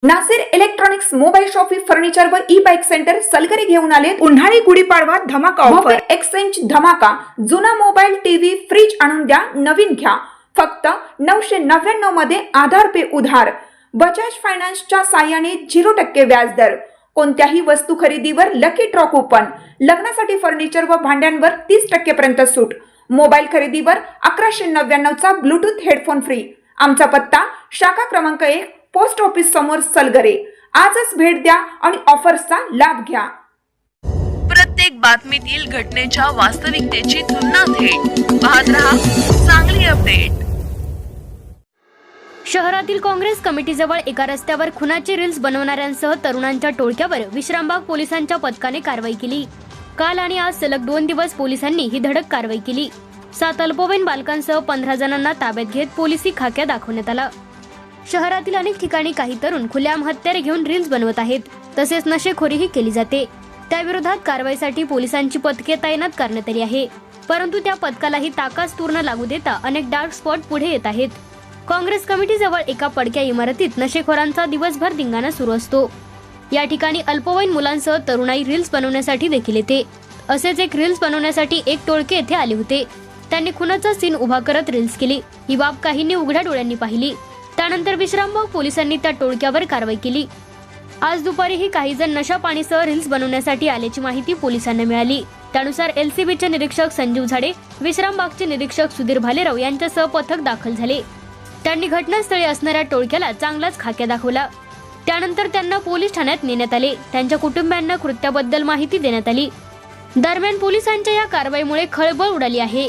Nasir electronics mobile shoppe furniture व e bike centre Salgari घेऊन आले उन्हाळी गुढीपाडवा धमाका ऑफर एक्सचेंज धमाका। जुना मोबाईल टीव्ही फ्रीज आणून द्या, नवीन घ्या फक्त 999 मध्ये आधार पे उधार। बजाज फायनान्सच्या साहाय्याने 0% व्याजदर। कोणत्याही वस्तू खरेदीवर लकी ड्रॉ कुपन। लग्नासाठी फर्निचर व भांड्यांवर 30% पर्यंत सूट। मोबाईल खरेदीवर 1199 चा ब्लूटूथ हेडफोन फ्री। आमचा पत्ता शाखा क्रमांक 1 पोस्ट ऑफिस समोर सलगरे। आजच भेट द्या आणि ऑफर्सचा लाभ घ्या। प्रत्येक बातमीतील घटनेच्या वास्तविकतेची तुलना थेट पाहत रहा चांगली अपडेट। शहरातील काँग्रेस कमिटीजवळ एका रस्त्यावर खुनाचे रील्स बनवणाऱ्यांसह तरुणांच्या टोळक्यावर विश्रामबाग पोलिसांच्या पथकाने कारवाई केली। काल आणि आज सलग 2 दिवस पोलिसांनी ही धडक कारवाई केली। 7 अल्पवयीन बालकांसह 15 जणांना ताब्यात घेत पोलिसी खाक्या दाखवण्यात आला। शहरातील अनेक ठिकाणी काही तरुण खुलेआम हत्यारे घेऊन रील्स बनवत आहेत, तसेच नशेखोरीही केली जाते। त्याविरोधात कारवाईसाठी पोलिसांची पथके तैनात करण्यात आली आहे, परंतु त्या पथकालाही ताकाच तूर न लागू देता अनेक डार्क स्पॉट पुढे येत आहेत। काँग्रेस कमिटीजवळ एका पडक्या इमारतीत नशेखोरांचा दिवसभर धिंगाणा सुरू असतो। या ठिकाणी अल्पवयीन मुलांसह तरुणाई रील्स बनवण्यासाठी देखील येते। असेच एक रील्स बनवण्यासाठी एक टोळके येथे आले होते। त्यांनी खुनाचा सीन उभा करत रील्स केली। ही बाब काहींनी उघड्या डोळ्यांनी पाहिली। त्यानंतर विश्रामबाग पोलिसांनी त्या टोळक्यावर कारवाई केली। आज दुपारीही काही जण नशा पाणीसह रील्स बनवण्यासाठी आल्याची माहिती पोलिसांना मिळाली। त्यानुसार एलसीबीचे निरीक्षक संजीव झाडे, विश्रामबागचे निरीक्षक सुधीर भालेराव यांच्यासह पथक दाखल झाले। त्यांनी घटनास्थळी असणाऱ्या टोळक्याला चांगलाच खाक्या दाखवला। त्यानंतर त्यांना पोलीस ठाण्यात नेण्यात आले। त्यांच्या कुटुंबियांना कृत्याबद्दल माहिती देण्यात आली। दरम्यान पोलिसांच्या या कारवाईमुळे खळबळ उडाली आहे।